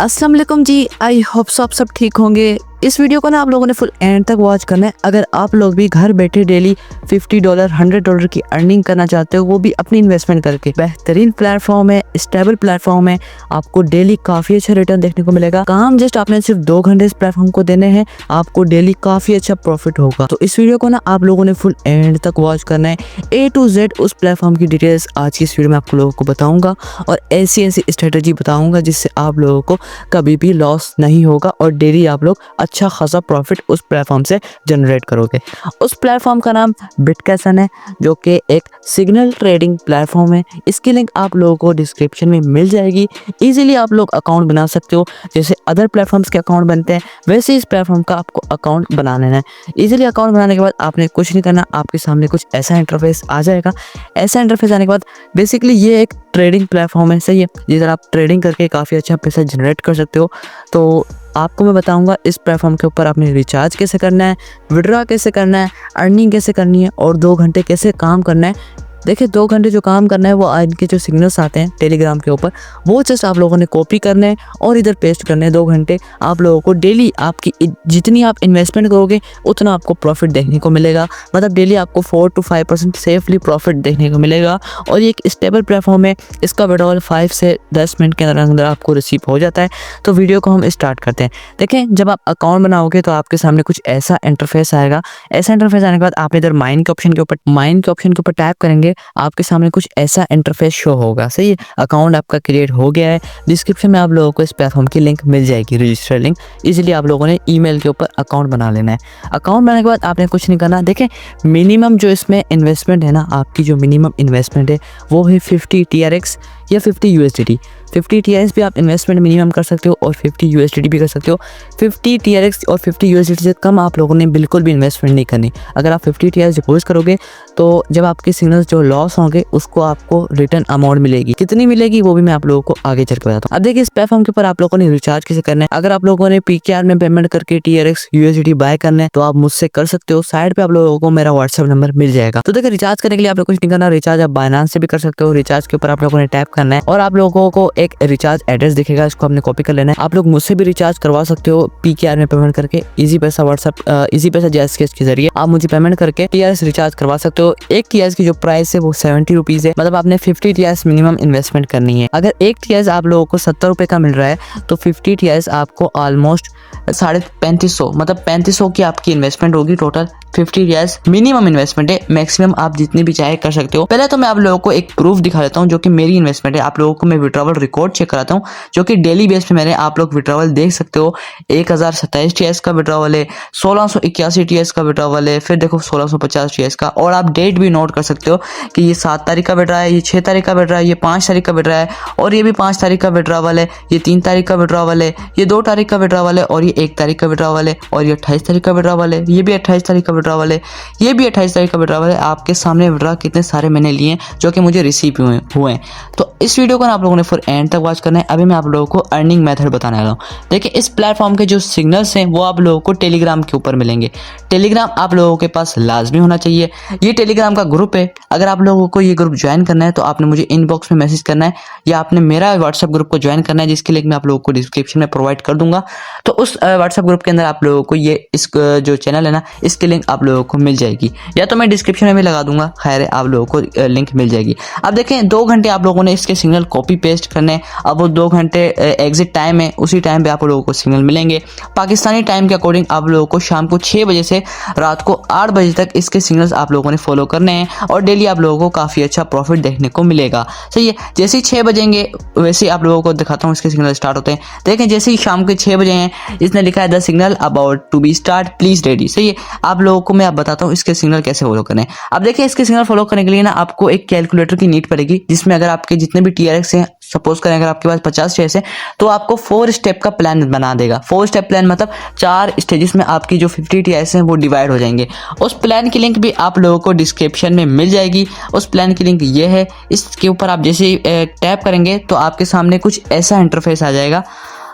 अस्सलाम वालेकुम जी, I hope सब ठीक होंगे। इस वीडियो को ना आप लोगों ने फुल एंड तक वॉच करना है। अगर आप लोग भी घर बैठे डेली $50 $100 की अर्निंग करना चाहते हो, वो भी अपनी इन्वेस्टमेंट करके, बेहतरीन प्लेटफॉर्म है, स्टेबल प्लेटफॉर्म है। आपको डेली काफ़ी अच्छा रिटर्न देखने को मिलेगा। काम जस्ट आपने सिर्फ 2 घंटे इस प्लेटफॉर्म को देने हैं, आपको डेली काफ़ी अच्छा प्रॉफिट होगा। तो इस वीडियो को ना आप लोगों ने फुल एंड तक वॉच करना है। A to Z उस प्लेटफॉर्म की डिटेल्स आज की इस वीडियो में आप लोगों को बताऊंगा और ऐसी स्ट्रेटजी बताऊंगा जिससे आप लोगों को कभी भी लॉस नहीं होगा और डेली आप लोग अच्छा खासा प्रॉफिट उस प्लेटफॉर्म से जनरेट करोगे। उस प्लेटफॉर्म का नाम बिटकैसन है, जो कि एक सिग्नल ट्रेडिंग प्लेटफॉर्म है। इसकी लिंक आप लोगों को डिस्क्रिप्शन में मिल जाएगी। इजीली आप लोग अकाउंट बना सकते हो। जैसे अदर प्लेटफॉर्म्स के अकाउंट बनते हैं, वैसे इस प्लेटफॉर्म का आपको अकाउंट बना लेना है। इजीली अकाउंट बनाने के बाद आपने कुछ नहीं करना, आपके सामने कुछ ऐसा इंटरफेस आ जाएगा। ऐसा इंटरफेस आने के बाद बेसिकली ये एक ट्रेडिंग प्लेटफॉर्म है, सही है, जिधर आप ट्रेडिंग करके काफ़ी अच्छा पैसा जनरेट कर सकते हो। तो आपको मैं बताऊंगा इस प्लेटफॉर्म के ऊपर आपने रिचार्ज कैसे करना है, विड्रॉ कैसे करना है, अर्निंग कैसे करनी है और 2 घंटे कैसे काम करना है। देखिए 2 घंटे जो काम करना है वो इनके जो सिग्नल्स आते हैं टेलीग्राम के ऊपर, वो जस्ट आप लोगों ने कॉपी करने हैं और इधर पेस्ट करने हैं। 2 घंटे आप लोगों को डेली आपकी जितनी आप इन्वेस्टमेंट करोगे उतना आपको प्रॉफिट देखने को मिलेगा। मतलब डेली आपको 4 to 5% सेफली प्रॉफिट देखने को मिलेगा। और ये एक स्टेबल प्लेटफॉर्म है। इसका विड्रॉल 5 से 10 मिनट के अंदर आपको रिसीव हो जाता है। तो वीडियो को हम स्टार्ट करते हैं। देखें, जब आप अकाउंट बनाओगे तो आपके सामने कुछ ऐसा इंटरफेस आएगा। ऐसा इंटरफेस आने के बाद आप इधर माइन के ऑप्शन के ऊपर टैप करेंगे, आपके सामने कुछ ऐसा इंटरफेस शो होगा। सही है, अकाउंट आपका क्रिएट हो गया है। डिस्क्रिप्शन में आप लोगों को इस प्लेटफॉर्म की लिंक मिल जाएगी, रजिस्टर लिंक। इजीली आप लोगों ने ईमेल के ऊपर अकाउंट बना लेना है। अकाउंट बनाने के बाद आपने कुछ नहीं करना। देखें, मिनिमम जो इसमें इन्वेस्टमेंट है ना, आपकी जो मिनिमम इन्वेस्टमेंट है वो है 50 TRX या 50 USDT। 50 TRX भी आप इन्वेस्टमेंट मिनिमम कर सकते हो और 50 USDT भी कर सकते हो। 50 TRX और 50 USDT से कम आप लोगों ने बिल्कुल भी इन्वेस्टमेंट नहीं करनी। अगर आप 50 TRX डिपॉजिट करोगे तो जब आपके सिग्नल्स जो लॉस होंगे उसको आपको रिटर्न अमाउंट मिलेगी। कितनी मिलेगी वो भी मैं आप लोगों को आगे चल के बताता हूँ। अब देखिए, इस प्लेटफॉर्म के ऊपर आप लोगों ने रिचार्ज कैसे करना है। अगर आप लोगों ने PKR में पेमेंट करके TRX USDT बाय करना है तो आप मुझसे कर सकते हो। साइड पे आप लोगों को मेरा व्हाट्सएप नंबर मिल जाएगा। तो देखिए, रिचार्ज करने के लिए आप लोग कुछ नहीं करना। रिचार्ज आप बाइनेंस से भी कर सकते हो। रिचार्ज के ऊपर आप लोगों ने टैप करना है और आप लोगों को एक रिचार्ज एड्रेस दिखेगा, इसको आपने कॉपी कर लेना है। आप लोग मुझसे भी रिचार्ज करवा सकते हो PKR में पेमेंट करके। इजी पैसा व्हाट्सएप इजी पैसा जैस के जरिए आप मुझे पेमेंट करके TRX रिचार्ज करवा सकते हो। एक TRX की जो प्राइस है वो 70 रुपीज है। मतलब आपने 50 TRX मिनिमम इन्वेस्टमेंट करनी है। अगर एक TRX आप लोगों को 70 रुपए का मिल रहा है तो 50 TRX आपको ऑलमोस्ट 3550, मतलब 3500 की आपकी इन्वेस्टमेंट होगी टोटल। 50 TRX मिनिमम इन्वेस्टमेंट है, मैक्सिमम आप जितनी भी चाहे कर सकते हो। पहले तो मैं आप लोगों को एक प्रूफ दिखा देता हूँ जो कि मेरी इन्वेस्टमेंट है। आप लोगों को मैं विड्रॉवल रिकॉर्ड चेक कराता हूँ जो कि डेली बेस पे मैंने आप लोग विड्रॉवल देख सकते हो। 1027 TRX का विड्रॉवल है, 1681 TRX का विड्रॉवल है, फिर देखो 1650 TRX का। और आप डेट भी नोट कर सकते हो कि ये 7 तारीख का विड्रॉ है, ये 6 तारीख का विड्रॉ है, ये 5 तारीख का विड्रॉ है और ये भी 5 तारीख का विड्रॉवल है, ये 3 तारीख का विड्रॉवल है, ये 2 तारीख का विड्रॉवल है और ये 1 तारीख का विड्रॉवल है और ये 28 तारीख का विड्रॉवल है, ये भी 28 तारीख का विड्रॉवल है, ये भी 28 तारीख का विड्रॉवल है। आपके सामने विड्रॉ कितने सारे मैंने लिए हैं जो कि मुझे रिसीव हुए हैं। तो इस वीडियो को आप लोगों ने फुल एंड तक वॉच करना है। अभी मैं आप लोगों को अर्निंग मेथड बताने वाला हूँ। देखिए, इस प्लेटफॉर्म के जो सिग्नल्स हैं वो आप लोगों को टेलीग्राम के ऊपर मिलेंगे। टेलीग्राम आप लोगों के पास लाजमी होना चाहिए। ये टेलीग्राम का ग्रुप है। अगर आप लोगों को ये ग्रुप ज्वाइन करना है तो आपने मुझे इनबॉक्स में मैसेज करना है या आपने मेरा व्हाट्सएप ग्रुप को ज्वाइन करना है, जिसकी लिंक मैं आप लोगों को डिस्क्रिप्शन में प्रोवाइड कर दूंगा। तो उस व्हाट्सएप ग्रुप के अंदर आप लोगों को ये इस जो चैनल है ना, इसकी लिंक आप लोगों को मिल जाएगी, या तो मैं डिस्क्रिप्शन में भी लगा दूंगा। खैर है, आप लोगों को लिंक मिल जाएगी। अब देखें, 2 घंटे आप लोगों ने इसके सिग्नल कॉपी पेस्ट करने। अब वो 2 घंटे एग्जिट टाइम है, उसी टाइम पे आप लोगों को सिग्नल मिलेंगे। पाकिस्तानी टाइम के अकॉर्डिंग आप लोगों को शाम को 6 बजे से रात को 8 बजे तक इसके सिग्नल्स आप लोगों ने फॉलो करने हैं और डेली आप लोगों को काफी अच्छा प्रॉफिट देखने को मिलेगा। सही है, जैसे ही 6 बजेंगे वैसे ही आप लोगों को दिखाता हूँ इसके सिग्नल स्टार्ट होते हैं। देखें, जैसे ही शाम के 6 बजे हैं, इसने लिखा है the signal about to be start, please ready. सही है, आप लोगों को मैं बताता हूँ इसके सिग्नल कैसे फॉलो करने हैं। अब देखिए, इसके सिग्नल फॉलो करने के लिए ना आपको एक कैलकुलेटर की नीड पड़ेगी, जिसमें अगर आपके जितने भी TRX हैं, सपोज करें अगर आपके पास 50 TRX है तो आपको 4 स्टेप का प्लान बना देगा। 4 स्टेप प्लान मतलब 4 स्टेजेस में आपकी जो 50 TRX हैं वो डिवाइड हो जाएंगे। उस प्लान की लिंक भी आप लोगों को डिस्क्रिप्शन में मिल जाएगी। उस प्लान की लिंक ये है। इसके ऊपर आप जैसे टैप करेंगे तो आपके सामने कुछ ऐसा इंटरफेस आ जाएगा।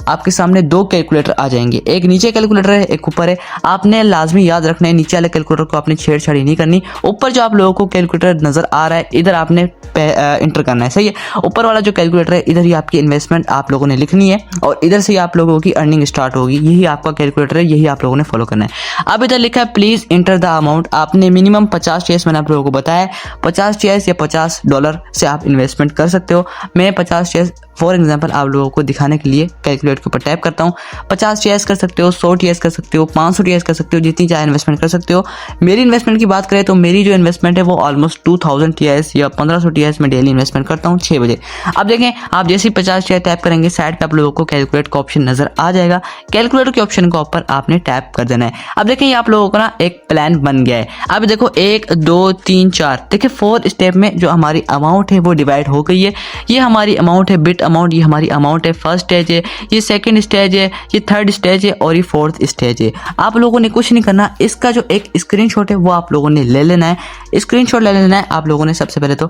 आपके सामने दो कैलकुलेटर आ जाएंगे, एक नीचे कैलकुलेटर है, एक ऊपर है। आपने लाजमी याद रखना है नीचे वाले कैलकुलेटर को आपने छेड़छाड़ी नहीं करनी। ऊपर जो आप लोगों को कैलकुलेटर नजर आ रहा है इधर आपने इंटर करना है, सही है। ऊपर वाला जो कैलकुलेटर है इधर ही आपकी इन्वेस्टमेंट आप लोगों ने लिखनी है और इधर से आप लोगों की अर्निंग स्टार्ट होगी। यही आपका कैलकुलेटर है, यही आप लोगों ने फॉलो करना है। अब इधर लिखा है प्लीज इंटर द अमाउंट। आपने मिनिमम 50 शेयर्स, मैंने आप लोगों को बताया 50 शेयर्स या $50 से आप इन्वेस्टमेंट कर सकते हो। मैं 50 शेयर्स फॉर एग्जाम्पल आप लोगों को दिखाने के लिए कैलकुलेट के ऊपर टैप करता हूँ। 50 शेयर्स कर सकते हो, 100 शेयर्स कर सकते हो, 500 शेयर्स कर सकते हो, जितनी चाहे इन्वेस्टमेंट कर सकते हो। मेरी इन्वेस्टमेंट की बात करें तो मेरी जो इन्वेस्टमेंट है वो ऑलमोस्ट 2000 शेयर्स या 1500 शेयर्स में डेली इन्वेस्टमेंट करता हूँ 6 बजे। अब देखें, आप जैसे ही 50 शेयर टैप करेंगे साइड पे आप लोगों को कैलकुलेट का ऑप्शन नजर आ जाएगा। कैलकुलेटर के ऑप्शन के ऊपर आपने टैप कर देना है। अब देखें ये आप लोगों को ना एक प्लान बन गया है। अब देखो 1 2 3 4, देखिए 4 स्टेप में जो हमारी अमाउंट है वो डिवाइड हो गई है। ये हमारी अमाउंट है, बिट अमाउंट, ये हमारी अमाउंट है। फर्स्ट स्टेज है, ये सेकंड स्टेज है, ये थर्ड स्टेज है और ये फोर्थ स्टेज है। आप लोगों ने कुछ नहीं करना, इसका जो एक स्क्रीनशॉट है वो आप लोगों ने ले लेना है। स्क्रीनशॉट ले लेना है आप लोगों ने। सबसे पहले तो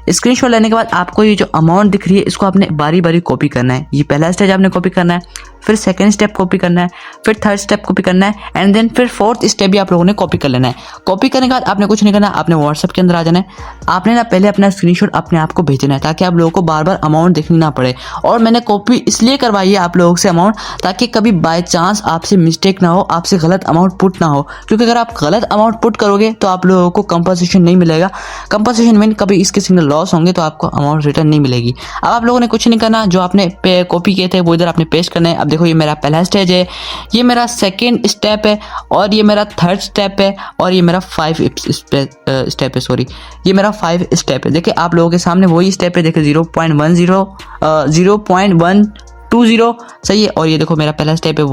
स्क्रीनशॉट लेने के बाद आपको ये जो अमाउंट दिख रही है इसको आपने बारी बारी कॉपी करना है। ये पहला स्टेज आपने कॉपी करना है, फिर सेकंड स्टेप कॉपी करना है, फिर थर्ड स्टेप कॉपी करना है एंड देन फिर फोर्थ स्टेप भी आप लोगों ने कॉपी कर लेना है। कॉपी करने के बाद आपने कुछ नहीं करना, आपने व्हाट्सएप के अंदर आ जाना है। आपने ना पहले अपना स्क्रीनशॉट अपने आप को भेजना है ताकि आप लोगों को बार बार अमाउंट देखनी ना पड़े। और मैंने कॉपी इसलिए करवाई है आप लोगों से अमाउंट ताकि कभी बाय चांस आपसे मिस्टेक ना हो, आपसे गलत अमाउंट पुट ना हो। क्योंकि अगर आप गलत अमाउंट पुट करोगे तो आप लोगों को कंपनसेशन नहीं मिलेगा। कंपनसेशन मीन कभी इसके सिग्नल लॉस होंगे तो आपको अमाउंट रिटर्न नहीं मिलेगी। अब आप लोगों ने कुछ नहीं करना, जो आपने कॉपी किए थे वो इधर आपने पेस्ट करना है। अब देखो ये मेरा पहला स्टेज है, ये मेरा सेकंड स्टेप है और ये मेरा थर्ड स्टेप है और ये मेरा 5 स्टेप है, सॉरी ये मेरा 5 स्टेप है। देखिए आप लोगों के सामने वही स्टेप है, देखिए 0.20 सही है। और ये देखो मेरा पहला स्टेप है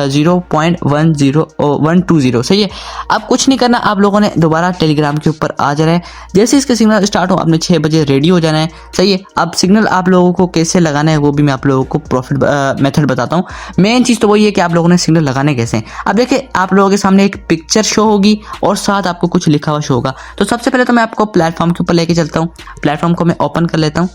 0.10120 सही है। अब कुछ नहीं करना, आप लोगों ने दोबारा टेलीग्राम के ऊपर आ जाना है। जैसे इसके सिग्नल स्टार्ट हो आपने 6 बजे रेडी हो जाना है, सही है। अब सिग्नल आप लोगों को कैसे लगाना है वो भी मैं आप लोगों को प्रॉफिट मेथड बताता हूँ। मेन चीज़ तो वही है कि आप लोगों ने सिग्नल लगाने कैसे हैं। अब देखिए आप लोगों के सामने एक पिक्चर शो होगी और साथ आपको कुछ लिखा हुआ शो होगा। तो सबसे पहले तो मैं आपको प्लेटफॉर्म के ऊपर लेके चलता हूँ। प्लेटफॉर्म को मैं ओपन कर लेता हूँ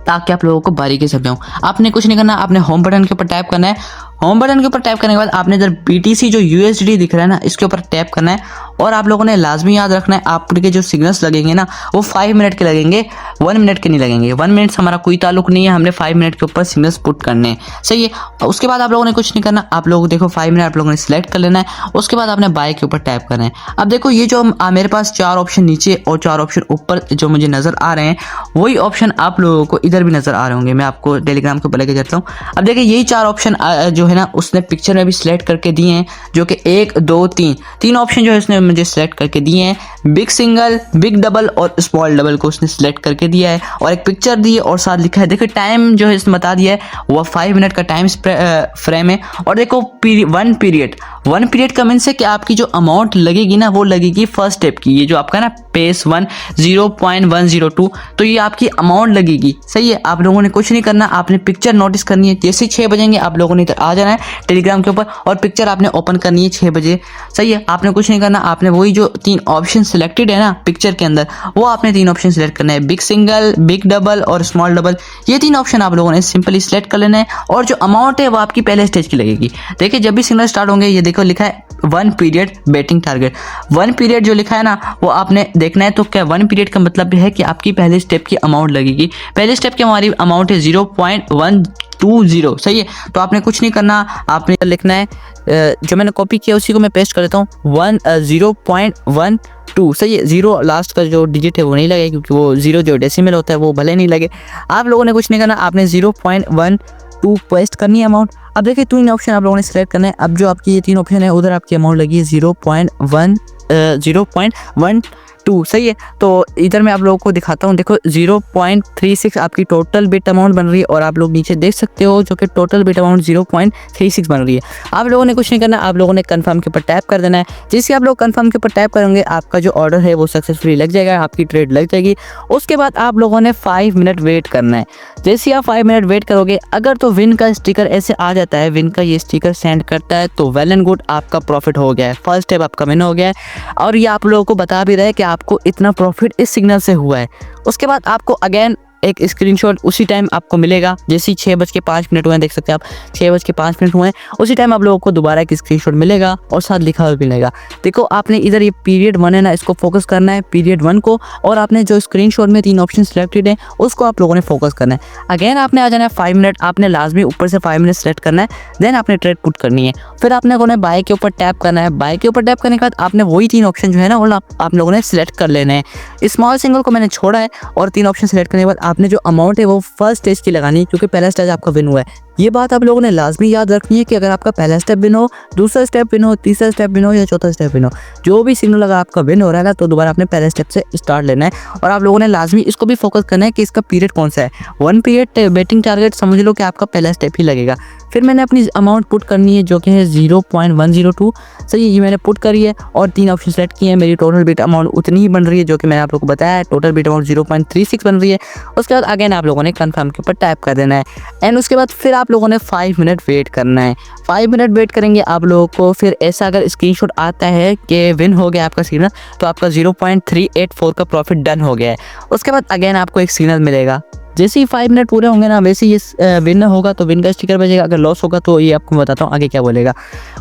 ताकि आप लोगों को बारीकी से समझाऊं। आपने कुछ नहीं करना, आपने होम बटन के ऊपर टैप करना है। होम बटन के ऊपर टैप करने के बाद आपने इधर BTC जो USD दिख रहा है ना इसके ऊपर टैप करना है। और आप लोगों ने लाजमी याद रखना है आपके जो सिग्नल्स लगेंगे ना वो 5 मिनट के लगेंगे, 1 मिनट के नहीं लगेंगे। 1 मिनट से हमारा कोई ताल्लुक नहीं है, हमने 5 मिनट के ऊपर सिग्नल्स पुट करने हैं, सही है। उसके बाद आप लोगों ने कुछ नहीं करना, आप लोग देखो 5 मिनट आप लोगों ने सिलेक्ट कर लेना है। उसके बाद आपने बाय के ऊपर टैप करना है। अब देखो ये जो मेरे पास 4 ऑप्शन नीचे और 4 ऑप्शन ऊपर जो मुझे नजर आ रहे हैं वही ऑप्शन आप लोगों को इधर भी नजर आ रहे होंगे। मैं आपको टेलीग्राम के ऊपर लेके जाता हूँ। अब देखिए यही 4 ऑप्शन जो है ना उसने पिक्चर में भी सिलेक्ट करके दिए हैं, जो कि 1 2 3 ऑप्शन जो है उसने मुझे सिलेक्ट करके दिए हैं। बिग सिंगल, बिग डबल और स्मॉल डबल को उसने सिलेक्ट करके दिया है और एक पिक्चर दी है और साथ लिखा है। देखिए टाइम जो है इसने बता दिया है वो 5 मिनट का टाइम फ्रेम है। और देखो 1 पीरियड का मीन से कि आपकी जो अमाउंट लगेगी ना वो लगेगी फर्स्ट स्टेप की। ये जो आपका ना पेस 1 0.102 तो ये आपकी अमाउंट लगेगी, सही है। आप लोगों ने कुछ नहीं करना, आपने पिक्चर नोटिस करनी है। जैसे 6 बजेंगे आप लोगों ने इधर आ जाना है टेलीग्राम के ऊपर और पिक्चर आपने ओपन करनी है 6 बजे, सही है। आपने कुछ नहीं करना, आपने वही जो 3 ऑप्शन सिलेक्टेड है ना पिक्चर के अंदर वो आपने 3 ऑप्शन सिलेक्ट करना है, बिग सिंगल, बिग डबल और स्मॉल डबल। ये 3 ऑप्शन आप लोगों ने सिंपली सिलेक्ट कर लेना है और जो अमाउंट है वो आपकी पहले स्टेज की लगेगी। देखिए जब भी सिग्नल स्टार्ट होंगे ये देखो लिखा है 1 पीरियड बेटिंग टारगेट। 1 पीरियड जो लिखा है ना वो आपने देखना है। तो क्या 1 पीरियड का मतलब है कि आपकी पहले स्टेप की अमाउंट लगेगी। पहले स्टेप की हमारी अमाउंट है 0.120, सही है। तो आपने कुछ नहीं करना, आपने लिखना है जो मैंने कॉपी किया उसी को मैं पेस्ट कर देता हूँ 0.12, सही है। 0 लास्ट का जो डिजिट है वो नहीं लगेगा क्योंकि वो 0 जो डेसिमल होता है वो भले नहीं लगे। आप लोगों ने कुछ नहीं करना, आपने 0.12 पेस्ट करनी है अमाउंट। अब देखिए 3 ऑप्शन आप लोगों ने सिलेक्ट करना है। अब जो आपकी ये 3 ऑप्शन है उधर आपकी अमाउंट लगी है 0.12, सही है। तो इधर मैं आप लोगों को दिखाता हूँ। देखो 0.36 आपकी टोटल बिट अमाउंट बन रही है और आप लोग नीचे देख सकते हो जो कि टोटल बिट अमाउंट 0.36 बन रही है। आप लोगों ने कुछ नहीं करना, आप लोगों ने कंफर्म के ऊपर टैप कर देना है। जैसे आप लोग कंफर्म के ऊपर टैप करेंगे आपका जो ऑर्डर है वो सक्सेसफुली लग जाएगा, आपकी ट्रेड लग जाएगी। उसके बाद आप लोगों ने 5 मिनट वेट करना है। जैसे आप 5 मिनट वेट करोगे अगर तो विन का स्टिकर ऐसे आ जाता है, विन का ये स्टिकर सेंड करता है तो वेल एंड गुड, आपका प्रॉफिट हो गया है, फर्स्ट स्टेप आपका विन हो गया है। और ये आप लोगों को बता भी रहा है कि आपको इतना प्रॉफिट इस सिग्नल से हुआ है। उसके बाद आपको अगेन एक स्क्रीनशॉट उसी टाइम आपको मिलेगा। जैसे ही 6:05 हुए, देख सकते हैं आप 6:05 हुए, उसी टाइम आप लोगों को दोबारा एक स्क्रीनशॉट मिलेगा और साथ लिखा हुआ मिलेगा। देखो आपने इधर ये पीरियड 1 है ना, इसको फोकस करना है पीरियड 1 को, और आपने जो स्क्रीनशॉट में 3 ऑप्शन सिलेक्टेड है उसको आप लोगों ने फोकस करना है। अगेन आपने आ जाना है 5 मिनट, आपने लाजमी ऊपर से 5 मिनट सेलेक्ट करना है, देन आपने ट्रेड पुट करनी है। फिर आपने को बाय के ऊपर टैप करना है। बाय के ऊपर टैप करने के बाद आपने वही 3 ऑप्शन जो है ना वो आप लोगों ने सिलेक्ट कर लेने हैं। स्मॉल सिंगल को मैंने छोड़ा है और 3 ऑप्शन सिलेक्ट करने के बाद आपने जो अमाउंट है वो फर्स्ट स्टेज की लगानी है, क्योंकि पहला स्टेज आपका विन हुआ है। ये बात आप लोगों ने लाजमी याद रखनी है कि अगर आपका पहला स्टेप विन हो, दूसरा स्टेप विन हो, तीसरा स्टेप विन हो या चौथा स्टेप विन हो, जो भी सिग्नल अगर आपका विन हो रहा है ना, तो दोबारा आपने पहले स्टेप से स्टार्ट लेना है। और आप लोगों ने लाजमी इसको भी फोकस करना है कि इसका पीरियड कौन सा है। 1 पीरियड बेटिंग टारगेट समझ लो कि आपका पहला स्टेप ही लगेगा। फिर मैंने अपनी अमाउंट पुट करनी है जो कि है 0.102। सही, ये मैंने पुट करी है और 3 ऑप्शन सेलेक्ट किए हैं। मेरी टोटल बिट अमाउंट उतनी ही बन रही है जो कि मैंने आप लोगों को बताया है। टोटल बिट अमाउंट 0.36 बन रही है। उसके बाद अगेन आप लोगों ने कन्फर्म के ऊपर टैप कर देना है एंड उसके बाद फिर आप लोगों ने 5 मिनट वेट करना है। 5 मिनट वेट करेंगे आप लोगों को। फिर ऐसा अगर स्क्रीनशॉट आता है कि विन हो गया आपका सिग्नल, तो आपका 0.384 का प्रॉफिट डन हो गया है। उसके बाद अगेन आपको एक सिग्नल मिलेगा। जैसे ही 5 मिनट पूरे होंगे ना, वैसे ये विन होगा तो विन का स्टिकर बजेगा, अगर लॉस होगा तो ये आपको बताता हूँ आगे क्या बोलेगा।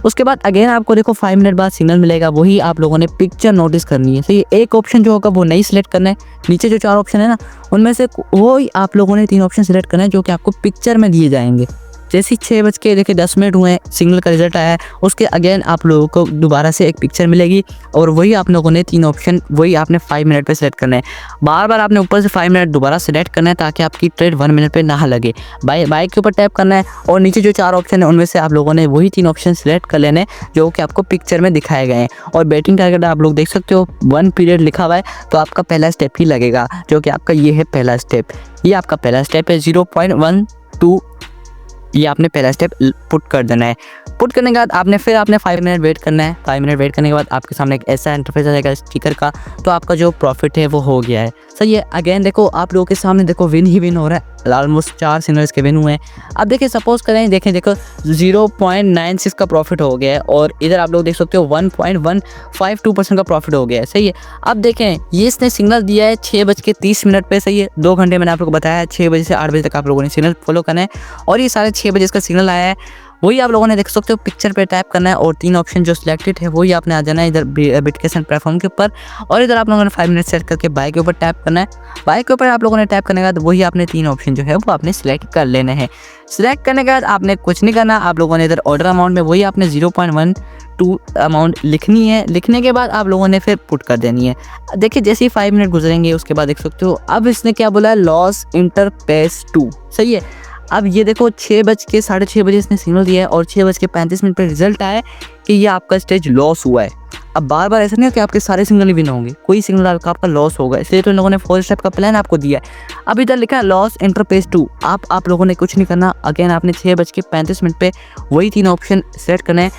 उसके बाद अगेन आपको देखो 5 मिनट बाद सिग्नल मिलेगा। वही आप लोगों ने पिक्चर नोटिस करनी है। तो ये एक ऑप्शन जो होगा वो नहीं सिलेक्ट करना है। नीचे जो 4 ऑप्शन है ना, उनमें से वही आप लोगों ने 3 ऑप्शन सिलेक्ट करना है जो कि आपको पिक्चर में दिए जाएंगे। जैसे ही 6:10 हुए, सिग्नल का रिजल्ट आया है, उसके अगेन आप लोगों को दोबारा से एक पिक्चर मिलेगी और वही आप लोगों ने 3 ऑप्शन वही आपने 5 मिनट पे सेलेक्ट करना है। बार बार आपने ऊपर से 5 मिनट दोबारा सेलेक्ट करना है ताकि आपकी ट्रेड 1 मिनट पे ना लगे। बाय के ऊपर टैप करना है और नीचे जो 4 ऑप्शन है उनमें से आप लोगों ने वही 3 ऑप्शन सेलेक्ट कर लेने जो कि आपको पिक्चर में दिखाए गए हैं। और बैटिंग टारगेट आप लोग देख सकते हो 1 पीरियड लिखा हुआ है, तो आपका पहला स्टेप ही लगेगा जो कि आपका ये है पहला स्टेप। ये आपका पहला स्टेप है 0.12। ये आपने पहला स्टेप पुट कर देना है। पुट करने के बाद आपने 5 मिनट वेट करना है। 5 मिनट वेट करने के बाद आपके सामने एक ऐसा इंटरफेस आएगा स्टिकर का, तो आपका जो प्रॉफिट है वो हो गया है। सही है। अगेन देखो आप लोगों के सामने देखो विन ही विन हो रहा है। ऑलमोस्ट 4 सिग्नल्स के विन हुए हैं। अब देखिए सपोज करें, देखो 0.96 का प्रॉफिट हो गया है और इधर आप लोग देख सकते हो 1.152% का प्रॉफिट हो गया है। सही है। अब देखें ये इसने सिग्नल दिया है 6:30 पे। सही है। 2 घंटे मैंने आप लोगों को बताया है, 6 बजे से 8 बजे तक आप लोगों ने सिग्नल फॉलो करना है और ये साढ़े 6 बजे इसका सिग्नल आया है। वही आप लोगों ने देख सकते हो पिक्चर पे टैप करना है और 3 ऑप्शन जो सिलेक्टेड है वही आपने आ जाना है इधर बिटकेस एंड प्लेटफॉर्म के ऊपर और इधर आप लोगों ने 5 मिनट सेट करके बाय के ऊपर टैप करना है। बाय के ऊपर आप लोगों ने टैप करने के बाद वही आपने 3 ऑप्शन जो है वो आपने सिलेक्ट कर लेने हैं। सिलेक्ट करने के बाद आपने कुछ नहीं करना, आप लोगों ने इधर ऑर्डर अमाउंट में वही आपने 0.12 अमाउंट लिखनी है। लिखने के बाद आप लोगों ने फिर पुट कर देनी है। देखिए जैसे ही 5 मिनट गुजरेंगे उसके बाद देख सकते हो अब इसने क्या बोला है, लॉस इंटरपेस 2। सही है। अब ये देखो 6:30 बजे इसने सिग्नल दिया है और 6:35 पे रिजल्ट आया है कि ये आपका स्टेज लॉस हुआ है। अब बार बार ऐसा नहीं है कि आपके सारे सिग्नल ही विन होंगे, कोई सिग्नल आपका लॉस होगा, इसलिए तो इन लोगों ने 4 स्टेप का प्लान आपको दिया है। अब इधर लिखा है लॉस इंटरपेस 2। आप लोगों ने कुछ नहीं करना। अगेन आपने 6:35 पे वही 3 ऑप्शन सेलेक्ट करना है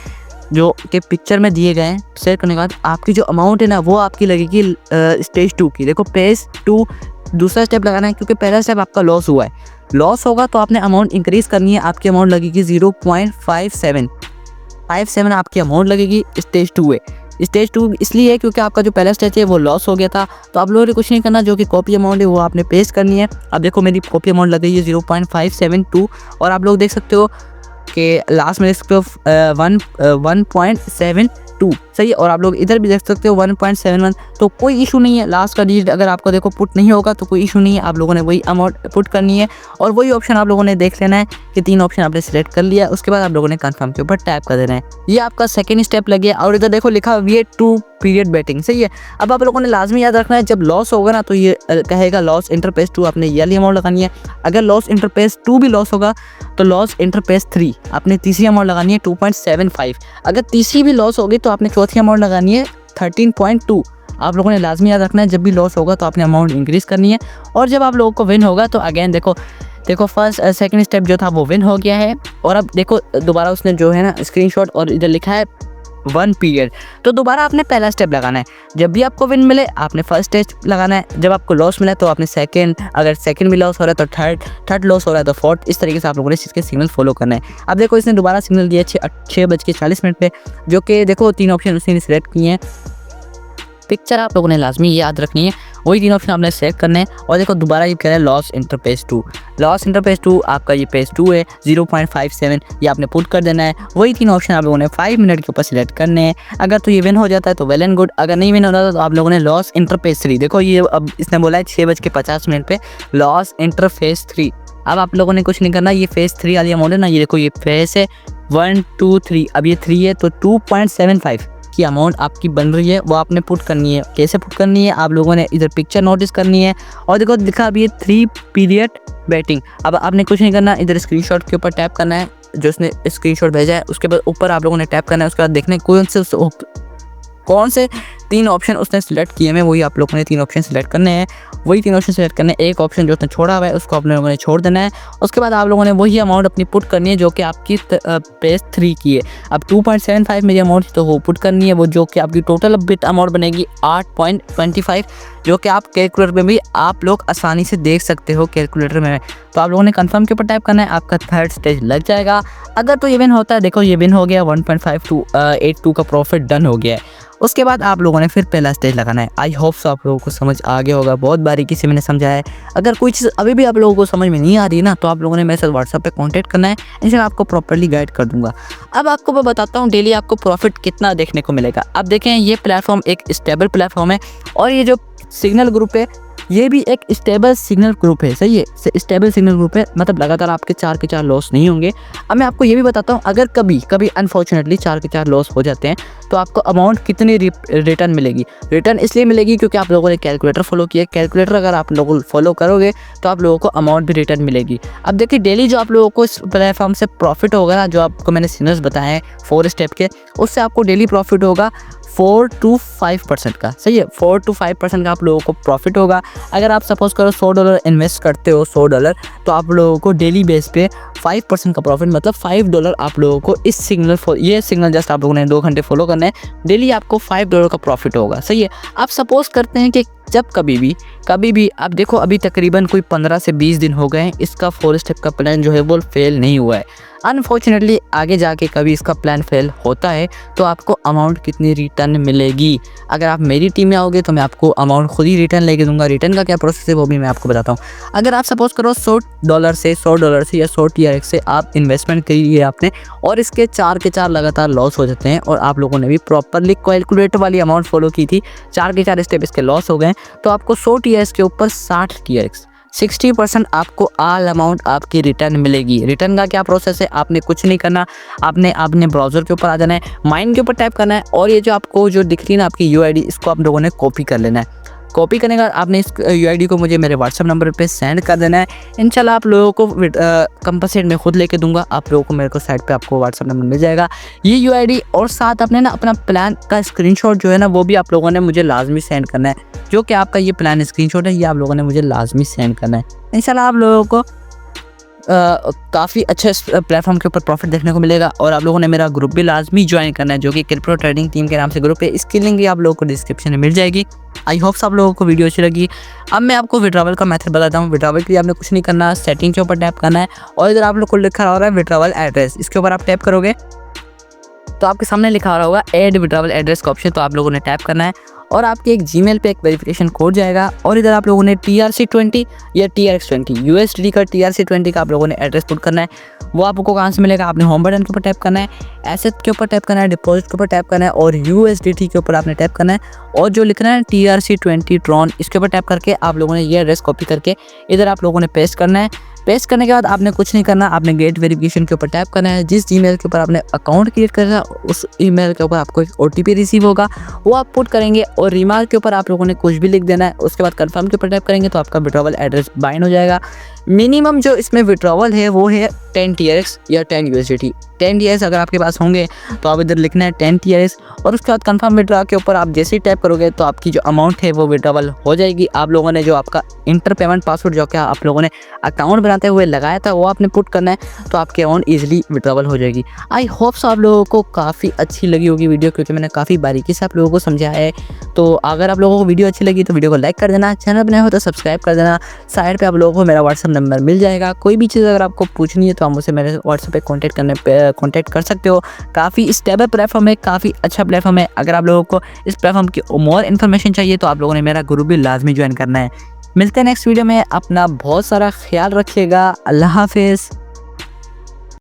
जो कि पिक्चर में दिए गए हैं। सेलेक्ट करने के बाद आपकी जो अमाउंट है ना वो आपकी लगेगी स्टेज 2 की। देखो पेज 2 दूसरा स्टेप लगाना है क्योंकि पहला स्टेप आपका लॉस हुआ है। लॉस होगा तो आपने अमाउंट इंक्रीज करनी है। आपकी अमाउंट लगेगी 0.57 आपकी अमाउंट लगेगी। स्टेज 2 है। स्टेज 2 इसलिए है क्योंकि आपका जो पहला स्टेज है वो लॉस हो गया था, तो आप लोगों ने कुछ नहीं करना, जो कि कॉपी अमाउंट है वो आपने पेस्ट करनी है। अब देखो मेरी कॉपी अमाउंट लग गई है 0.572 और आप लोग देख सकते हो कि लास्ट में इसको 1.72 सही है। और आप लोग इधर भी देख सकते हो 1.71, तो कोई इशू नहीं है। लास्ट का डिजिट अगर आपको देखो पुट नहीं होगा तो कोई इशू नहीं है। आप लोगों ने वही अमाउंट पुट करनी है और वही ऑप्शन आप लोगों ने देख लेना है कि 3 ऑप्शन आपने सिलेक्ट कर लिया। उसके बाद आप लोगों ने कंफर्म के ऊपर टैप कर देना है। ये आपका सेकंड स्टेप लग गया और इधर देखो लिखा हुआ है 2 पीरियड बैटिंग। सही है। अब आप लोगों ने लाजमी याद रखना है जब लॉस होगा ना तो ये कहेगा लॉस इंटरपेस 2, आपने ये वाली अमाउंट लगानी है। अगर लॉस इंटरपेस 2 भी लॉस होगा तो लॉस इंटरपेस 3 आपने तीसरी अमाउंट लगानी है 2.75। अगर तीसरी भी लॉस होगी तो आपने चौथी अमाउंट लगानी है 13.2। आप लोगों ने लाजमी याद रखना है जब भी लॉस होगा तो आपने अमाउंट इंक्रीज करनी है और जब आप लोगों को विन होगा तो अगेन देखो फर्स्ट सेकंड स्टेप जो था वो विन हो गया है। और अब देखो दोबारा उसने जो है ना स्क्रीनशॉट और इधर लिखा है 1 पीरियड, तो दोबारा आपने पहला स्टेप लगाना है। जब भी आपको विन मिले आपने फर्स्ट स्टेप लगाना है। जब आपको लॉस मिला तो आपने सेकंड, अगर सेकंड भी लॉस हो रहा है तो थर्ड लॉस हो रहा है तो फोर्थ। इस तरीके से आप लोगों ने इस चीज़ के सिग्नल फॉलो करना है। अब देखो इसने दोबारा सिग्नल दिया 6:40 पे, जो कि देखो 3 ऑप्शन उसने सिलेक्ट किए हैं पिक्चर आप लोगों ने लाजमी याद रखनी है, वही 3 ऑप्शन आपने सेलेक्ट करने हैं। और देखो दोबारा ये कह रहा है loss inter page 2, loss inter page 2 आपका ये पेज 2 है 0.57, ये आपने पुट कर देना है। वही 3 ऑप्शन आप लोगों ने 5 मिनट के ऊपर सिलेक्ट करने हैं। अगर तो ये विन हो जाता है तो वेल एंड गुड, अगर नहीं विन हो रहा तो आप लोगों ने लॉस इंटर पेज 3, देखो ये अब इसने बोला है 6:50 पे लॉस इंटर फेज 3। अब आप लोगों ने कुछ नहीं करना, ये फेज 3 वाली अमाउंट है ना, ये देखो ये फेज है 1 2 3, अब ये 3 है तो 2.75 की अमाउंट आपकी बन रही है, वो आपने पुट करनी है। कैसे पुट करनी है, आप लोगों ने इधर पिक्चर नोटिस करनी है और देखो लिखा अभी ये 3 पीरियड बैटिंग। अब आपने कुछ नहीं करना, इधर स्क्रीनशॉट के ऊपर टैप करना है, जो उसने स्क्रीनशॉट भेजा है उसके बाद ऊपर आप लोगों ने टैप करना है। उसके बाद देखने कौन से 3 ऑप्शन उसने सिलेक्ट किए हैं, वही आप लोगों ने 3 ऑप्शन सिलेक्ट करने हैं। वही 3 ऑप्शन सिलेक्ट करने हैं, एक ऑप्शन जो उसने छोड़ा हुआ है उसको आप लोगों ने छोड़ देना है। उसके बाद आप लोगों ने वही अमाउंट अपनी पुट करनी है जो कि आपकी पेज 3 की है। अब 2.75 मेरी अमाउंट तो वो पुट करनी है, वो जो कि आपकी टोटल बिट अमाउंट बनेगी 8.25, जो कि आप कैलकुलेटर में भी आप लोग आसानी से देख सकते हो कैलकुलेटर में। तो आप लोगों ने कंफर्म के ऊपर टाइप करना है, आपका 3rd स्टेज लग जाएगा। अगर तो ये विन होता है, देखो ये विन हो गया 1.582 का प्रॉफिट डन हो गया है। उसके बाद आप लोगों ने फिर पहला स्टेज लगाना है। आई होप सो आप लोगों को समझ आ गया होगा, बहुत बारीकी से मैंने समझाया है। अगर कोई चीज़ अभी भी आप लोगों को समझ में नहीं आ रही ना, तो आप लोगों ने मेरे साथ व्हाट्सएप पे कांटेक्ट करना है, इनसे मैं आपको प्रॉपर्ली गाइड कर दूंगा। अब आपको मैं बताता हूँ डेली आपको प्रॉफिट कितना देखने को मिलेगा। अब देखें ये प्लेटफॉर्म एक स्टेबल प्लेटफॉर्म है और ये जो सिग्नल ग्रुप है ये भी एक स्टेबल सिग्नल ग्रुप है, सही है, स्टेबल सिग्नल ग्रुप है, मतलब लगातार आपके 4 के 4 लॉस नहीं होंगे। अब मैं आपको ये भी बताता हूँ, अगर कभी अनफॉर्चुनेटली 4 के 4 लॉस हो जाते हैं तो आपको अमाउंट कितनी रिटर्न मिलेगी। रिटर्न इसलिए मिलेगी क्योंकि आप लोगों ने कैलकुलेटर फॉलो किया, कैलकुलेटर अगर आप लोग फॉलो करोगे तो आप लोगों को अमाउंट भी रिटर्न मिलेगी। अब देखिए डेली जो आप लोगों को इस प्लेटफॉर्म से प्रॉफिट होगा ना, जो आपको मैंने सिग्नल्स बताए हैं 4 स्टेप के, उससे आपको डेली प्रॉफिट होगा 4 to 5% का, सही है, 4 to 5% का आप लोगों को प्रॉफिट होगा। अगर आप सपोज करो $100 इन्वेस्ट करते हो, $100, तो आप लोगों को डेली बेस पे 5% का प्रॉफिट, मतलब $5 आप लोगों को इस ये सिग्नल जस्ट आप लोगों ने 2 घंटे फॉलो करना है, डेली आपको $5 का प्रॉफिट होगा, सही है। आप सपोज करते हैं कि जब कभी भी आप देखो, अभी तकरीबन कोई 15 से 20 दिन हो गए हैं, इसका 4 स्टेप का प्लान जो है वो फेल नहीं हुआ है। अनफॉर्चुनेटली आगे जाके कभी इसका प्लान फेल होता है तो आपको अमाउंट कितनी रिटर्न मिलेगी। अगर आप मेरी टीम में आओगे तो मैं आपको अमाउंट खुद ही रिटर्न लेके दूंगा। रिटर्न का क्या प्रोसेस है वो भी मैं आपको बताता हूँ। अगर आप सपोज करो $100 से या 100 TRX से आप इन्वेस्टमेंट करिए आपने, और इसके 4 के 4 लगातार लॉस हो जाते हैं, और आप लोगों ने भी प्रॉपरली कैलकुलेटर वाली अमाउंट फॉलो की थी, 4 के 4 स्टेप इसके लॉस हो गए, तो आपको 100 TRX के ऊपर 60 TRX 60% आपको ऑल अमाउंट आपकी रिटर्न मिलेगी। रिटर्न का क्या प्रोसेस है, आपने कुछ नहीं करना, आपने ब्राउज़र के ऊपर आ जाना है, माइन के ऊपर टाइप करना है, और ये जो आपको जो दिख रही है ना आपकी UID, इसको आप लोगों ने कॉपी कर लेना है। कॉपी करने के बाद आपने इस UID को मुझे मेरे व्हाट्सअप नंबर पे सेंड कर देना है। इंशाल्लाह आप लोगों को कंपनसेट मैं खुद लेके दूंगा, आप लोगों को मेरे को साइड पे आपको व्हाट्सअप नंबर मिल जाएगा, ये UID, और साथ अपने ना अपना प्लान का स्क्रीनशॉट जो है ना वो भी आप लोगों ने मुझे लाजमी सेंड करना है। जो कि आपका ये प्लान स्क्रीनशॉट है, ये आप लोगों ने मुझे लाजमी सेंड करना है। इंशाल्लाह आप लोगों को काफ़ी अच्छे प्लेटफॉर्म के ऊपर प्रॉफिट देखने को मिलेगा। और आप लोगों ने मेरा ग्रुप भी लाजमी ज्वाइन करना है, जो कि क्रिप्टो ट्रेडिंग टीम के नाम से ग्रुप है। इसकी लिंक भी आप लोगों को डिस्क्रिप्शन में मिल जाएगी। आई होप आप लोगों को वीडियो अच्छी लगी। अब मैं आपको विड्रॉवल का मेथड बताता हूँ। विड्रॉवल के लिए आपने कुछ नहीं करना, सेटिंग के ऊपर टैप करना है, और इधर आप लोग को लिखा हो रहा है विड्रॉवल एड्रेस, इसके ऊपर आप टैप करोगे तो आपके सामने लिखा हो रहा होगा ऐड विड्रॉवल एड्रेस का ऑप्शन, तो आप लोगों ने टैप करना है, और आपके एक जीमेल पे एक वेरिफिकेशन कोड जाएगा, और इधर आप लोगों ने TRC20 या TRX20 USDT का TRC20 का आप लोगों ने एड्रेस पुट करना है। वो आपको कहाँ से मिलेगा, आपने होम बटन के ऊपर टैप करना है, एसेट के ऊपर टैप करना है, डिपॉजिट के ऊपर टैप करना है, और USDT के ऊपर आपने टैप करना है, और जो लिखना है TRC20 ट्रॉन, इसके ऊपर टैप करके आप लोगों ने ये एड्रेस कॉपी करके इधर आप लोगों ने पेस्ट करना है। पेस्ट करने के बाद आपने कुछ नहीं करना, आपने गेट वेरिफिकेशन के ऊपर टैप करना है। जिस ईमेल के ऊपर आपने अकाउंट क्रिएट करा उस ईमेल के ऊपर आपको एक OTP रिसीव होगा, वो आप पुट करेंगे, और रिमार्क के ऊपर आप लोगों ने कुछ भी लिख देना है। उसके बाद कंफर्म के ऊपर टैप करेंगे तो आपका विड्रॉवल एड्रेस बाइंड हो जाएगा। मिनिमम जो इसमें विड्रॉवल है वो है 10 TRX या 10 USDT। 10 TRX अगर आपके पास होंगे तो आप इधर लिखना है 10 TRX, और उसके बाद कंफर्म विड्रॉ के ऊपर आप जैसे ही टैप करोगे तो आपकी जो अमाउंट है वो विड्रॉवल हो जाएगी। आप लोगों ने जो आपका इंटर पेमेंट पासवर्ड जो क्या आप लोगों ने अकाउंट बनाते हुए लगाया था वो आपने पुट करना है, तो आपकी अमाउंट ईजिली विड्रॉवल हो जाएगी। आई होप सो आप लोगों को काफ़ी अच्छी लगी होगी वीडियो, क्योंकि मैंने काफ़ी बारीकी से आप लोगों को समझाया है। तो अगर आप लोगों को वीडियो अच्छी लगी तो वीडियो को लाइक कर देना, चैनल बनाए हो तो सब्सक्राइब कर देना, साइड पर आप लोगों को मेरा व्हाट्सअप नंबर मिल जाएगा। कोई भी चीज़ अगर आपको पूछनी है तो आप मुझसे मेरे व्हाट्सएप पे कॉन्टैक्ट कर सकते हो। काफ़ी स्टेबल प्लेटफॉर्म है, काफ़ी अच्छा प्लेटफॉर्म है। अगर आप लोगों को इस प्लेटफॉर्म की मोर इन्फॉर्मेशन चाहिए तो आप लोगों ने मेरा ग्रुप भी लाजमी ज्वाइन करना है। मिलते हैं नेक्स्ट वीडियो में। अपना बहुत सारा ख्याल रखिएगा। अल्लाह हाफिज़।